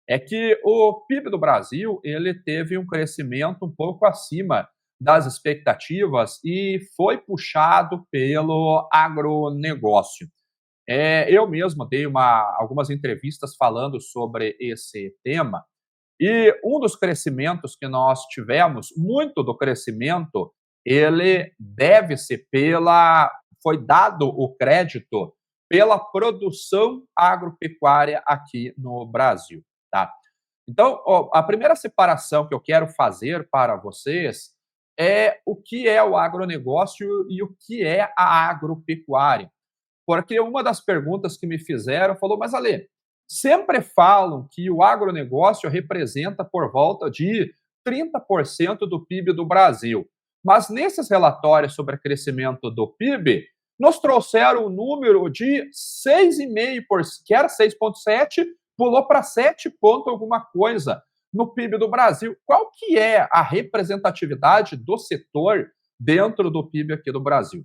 é que o PIB do Brasil ele teve um crescimento um pouco acima das expectativas e foi puxado pelo agronegócio. Eu mesmo dei algumas entrevistas falando sobre esse tema, e um dos crescimentos que nós tivemos, muito do crescimento, ele deve-se foi dado o crédito pela produção agropecuária aqui no Brasil, tá? Então, ó, a primeira separação que eu quero fazer para vocês é o que é o agronegócio e o que é a agropecuária. Porque uma das perguntas que me fizeram falou, mas Ale, sempre falam que o agronegócio representa por volta de 30% do PIB do Brasil. Mas nesses relatórios sobre crescimento do PIB, nos trouxeram um número de 6,5%, que era 6,7%, pulou para 7 ponto alguma coisa no PIB do Brasil. Qual que é a representatividade do setor dentro do PIB aqui do Brasil?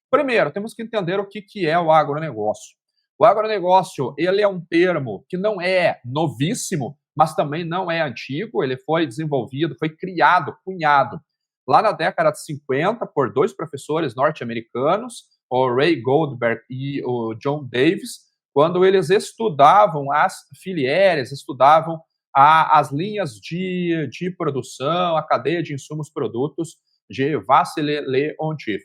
Primeiro, temos que entender o que é o agronegócio. O agronegócio, ele é um termo que não é novíssimo, mas também não é antigo, ele foi desenvolvido, foi criado, cunhado, lá na década de 50 por dois professores norte-americanos, o Ray Goldberg e o John Davis, quando eles estudavam as filières, estudavam as linhas de produção, a cadeia de insumos produtos de Vassilier-Ontiff.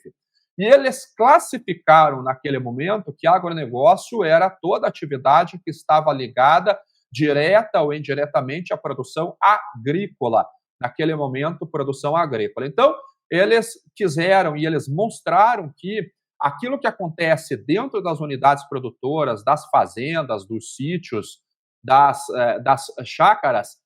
E eles classificaram naquele momento que agronegócio era toda atividade que estava ligada direta ou indiretamente à produção agrícola. Naquele momento, produção agrícola. Então, eles quiseram e eles mostraram que aquilo que acontece dentro das unidades produtoras, das fazendas, dos sítios, das chácaras,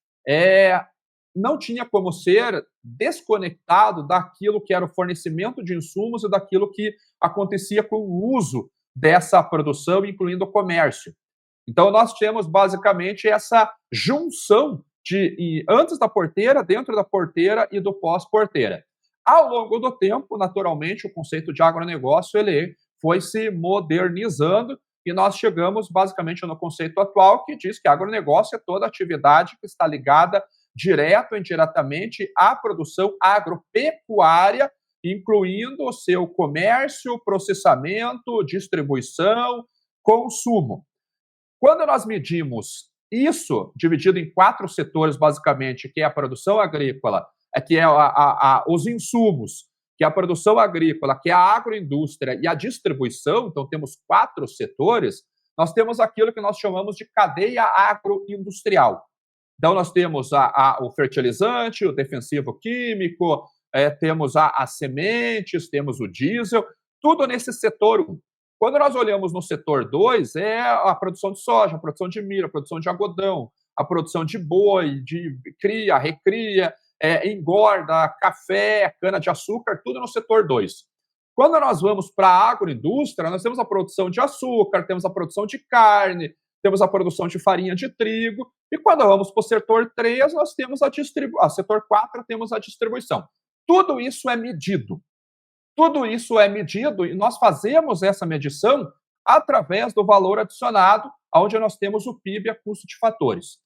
não tinha como ser desconectado daquilo que era o fornecimento de insumos e daquilo que acontecia com o uso dessa produção, incluindo o comércio. Então, nós temos basicamente essa junção de antes da porteira, dentro da porteira e do pós-porteira. Ao longo do tempo, naturalmente, o conceito de agronegócio ele foi se modernizando e nós chegamos basicamente no conceito atual que diz que agronegócio é toda atividade que está ligada direto ou indiretamente à produção agropecuária, incluindo o seu comércio, processamento, distribuição, consumo. Quando nós medimos isso, dividido em 4 setores, basicamente, que é a produção agrícola, que é os insumos, que é a produção agrícola, que é a agroindústria e a distribuição, então temos 4 setores, nós temos aquilo que nós chamamos de cadeia agroindustrial. Então, nós temos o fertilizante, o defensivo químico, temos as sementes, temos o diesel, tudo nesse setor 1. Quando nós olhamos no setor 2, é a produção de soja, a produção de milho, a produção de algodão, a produção de boi, de cria, recria, engorda, café, cana-de-açúcar, tudo no setor 2. Quando nós vamos para a agroindústria, nós temos a produção de açúcar, temos a produção de carne, temos a produção de farinha de trigo, e quando vamos para o setor 3, nós temos setor 4, temos a distribuição. Tudo isso é medido. Tudo isso é medido e nós fazemos essa medição através do valor adicionado, onde nós temos o PIB a custo de fatores.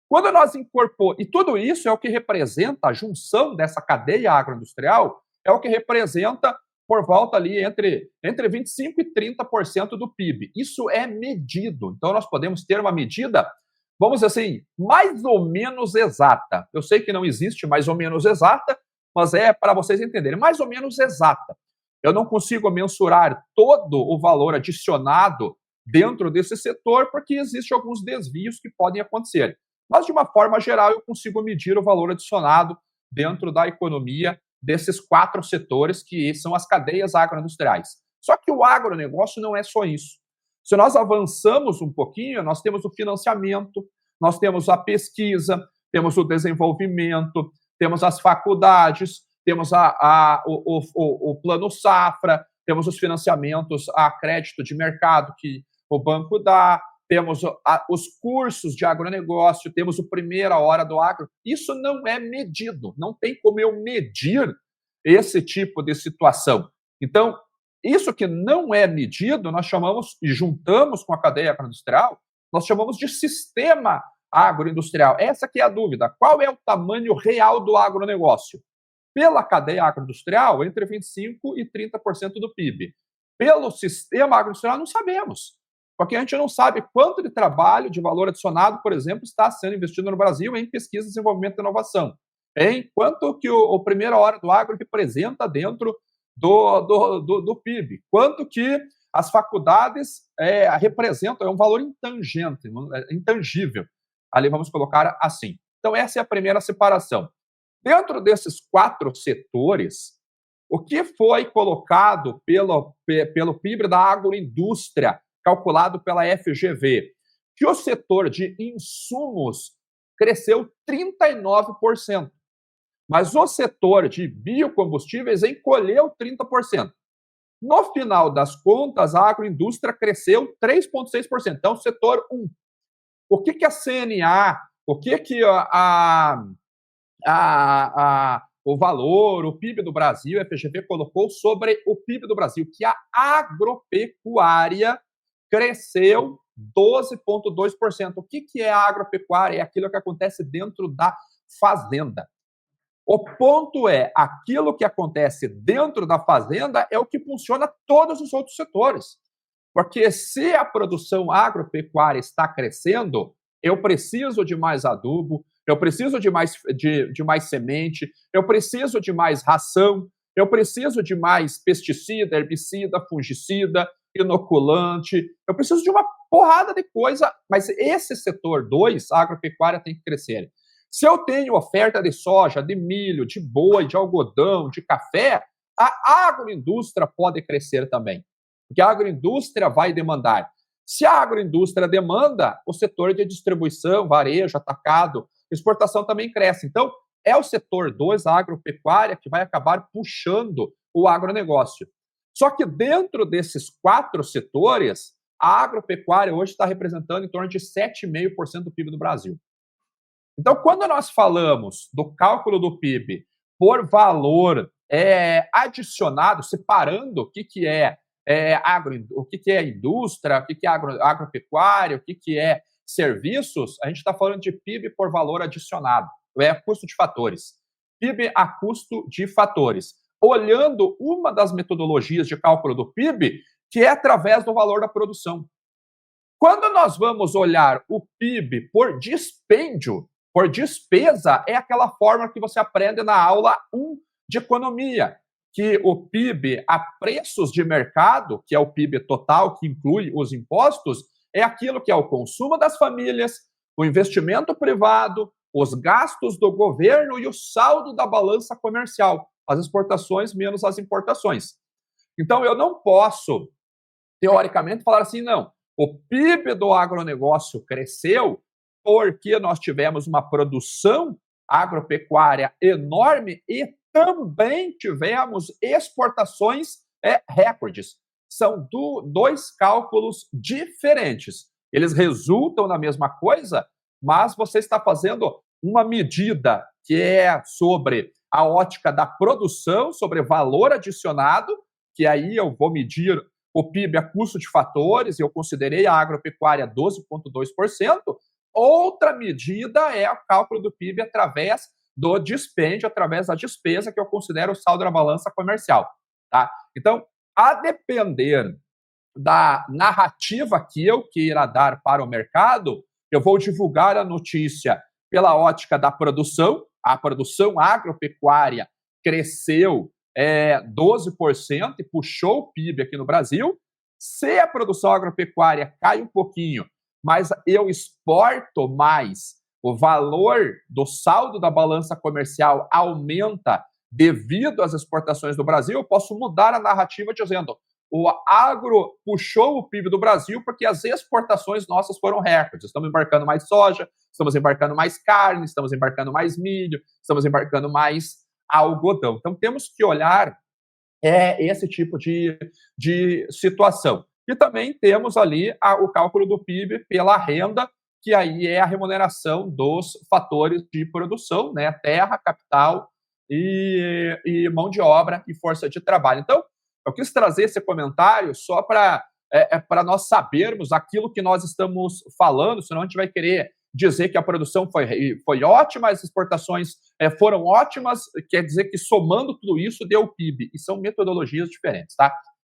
Quando nós incorporamos, e tudo isso é o que representa a junção dessa cadeia agroindustrial, é o que representa por volta ali entre 25% e 30% do PIB. Isso é medido. Então, nós podemos ter uma medida, vamos dizer assim, mais ou menos exata. Eu sei que não existe mais ou menos exata, mas é para vocês entenderem, mais ou menos exata. Eu não consigo mensurar todo o valor adicionado dentro desse setor, porque existem alguns desvios que podem acontecer. Mas, de uma forma geral, eu consigo medir o valor adicionado dentro da economia desses 4 setores que são as cadeias agroindustriais. Só que o agronegócio não é só isso. Se nós avançamos um pouquinho, nós temos o financiamento, nós temos a pesquisa, temos o desenvolvimento, temos as faculdades, temos o plano safra, temos os financiamentos a crédito de mercado que o banco dá, temos os cursos de agronegócio, temos o Primeira Hora do Agro. Isso não é medido, não tem como eu medir esse tipo de situação. Então, isso que não é medido, nós chamamos, e juntamos com a cadeia agroindustrial, nós chamamos de sistema agroindustrial? Essa que é a dúvida. Qual é o tamanho real do agronegócio? Pela cadeia agroindustrial, entre 25% e 30% do PIB. Pelo sistema agroindustrial, não sabemos. Porque a gente não sabe quanto de trabalho, de valor adicionado, por exemplo, está sendo investido no Brasil em pesquisa, desenvolvimento e inovação. Em quanto que o primeira hora do agro representa dentro do PIB. Quanto que as faculdades representam, é um valor intangente, intangível. Ali vamos colocar assim. Então, essa é a primeira separação. Dentro desses 4 setores, o que foi colocado pelo PIB da agroindústria, calculado pela FGV? Que o setor de insumos cresceu 39%, mas o setor de biocombustíveis encolheu 30%. No final das contas, a agroindústria cresceu 3,6%. Então, setor 1. O que a CNA, o que o valor, o PIB do Brasil, a FGV colocou sobre o PIB do Brasil, que a agropecuária cresceu 12,2%. O que é a agropecuária? É aquilo que acontece dentro da fazenda. O ponto é, aquilo que acontece dentro da fazenda é o que funciona todos os outros setores. Porque se a produção agropecuária está crescendo, eu preciso de mais adubo, eu preciso de mais semente, eu preciso de mais ração, eu preciso de mais pesticida, herbicida, fungicida, inoculante, eu preciso de uma porrada de coisa, mas esse setor 2, a agropecuária, tem que crescer. Se eu tenho oferta de soja, de milho, de boi, de algodão, de café, a agroindústria pode crescer também, porque a agroindústria vai demandar. Se a agroindústria demanda, o setor de distribuição, varejo, atacado, exportação também cresce. Então, é o setor 2, a agropecuária, que vai acabar puxando o agronegócio. Só que dentro desses 4 setores, a agropecuária hoje está representando em torno de 7,5% do PIB do Brasil. Então, quando nós falamos do cálculo do PIB por valor adicionado, separando o que é indústria, o que é agropecuária, o que é serviços, a gente está falando de PIB por valor adicionado, custo de fatores. PIB a custo de fatores. Olhando uma das metodologias de cálculo do PIB, que é através do valor da produção. Quando nós vamos olhar o PIB por dispêndio, por despesa, é aquela forma que você aprende na aula 1 de economia, que o PIB a preços de mercado, que é o PIB total, que inclui os impostos, é aquilo que é o consumo das famílias, o investimento privado, os gastos do governo e o saldo da balança comercial, as exportações menos as importações. Então, eu não posso, teoricamente, falar assim, não, o PIB do agronegócio cresceu porque nós tivemos uma produção agropecuária enorme e também tivemos exportações recordes. São 2 cálculos diferentes. Eles resultam na mesma coisa, mas você está fazendo uma medida que é sobre a ótica da produção, sobre valor adicionado, que aí eu vou medir o PIB a custo de fatores, eu considerei a agropecuária 12,2%. Outra medida é o cálculo do PIB através do dispêndio, através da despesa, que eu considero o saldo da balança comercial. Tá? Então, a depender da narrativa que eu queira dar para o mercado, eu vou divulgar a notícia pela ótica da produção. A produção agropecuária cresceu 12% e puxou o PIB aqui no Brasil. Se a produção agropecuária cai um pouquinho, mas eu exporto mais, o valor do saldo da balança comercial aumenta devido às exportações do Brasil, eu posso mudar a narrativa dizendo o agro puxou o PIB do Brasil porque as exportações nossas foram recordes. Estamos embarcando mais soja, estamos embarcando mais carne, estamos embarcando mais milho, estamos embarcando mais algodão. Então, temos que olhar esse tipo de situação. E também temos ali o cálculo do PIB pela renda, que aí é a remuneração dos fatores de produção, né? Terra, capital e mão de obra e força de trabalho. Então, eu quis trazer esse comentário só para nós sabermos aquilo que nós estamos falando, senão a gente vai querer dizer que a produção foi ótima, as exportações foram ótimas, quer dizer que somando tudo isso deu PIB. E são metodologias diferentes, tá?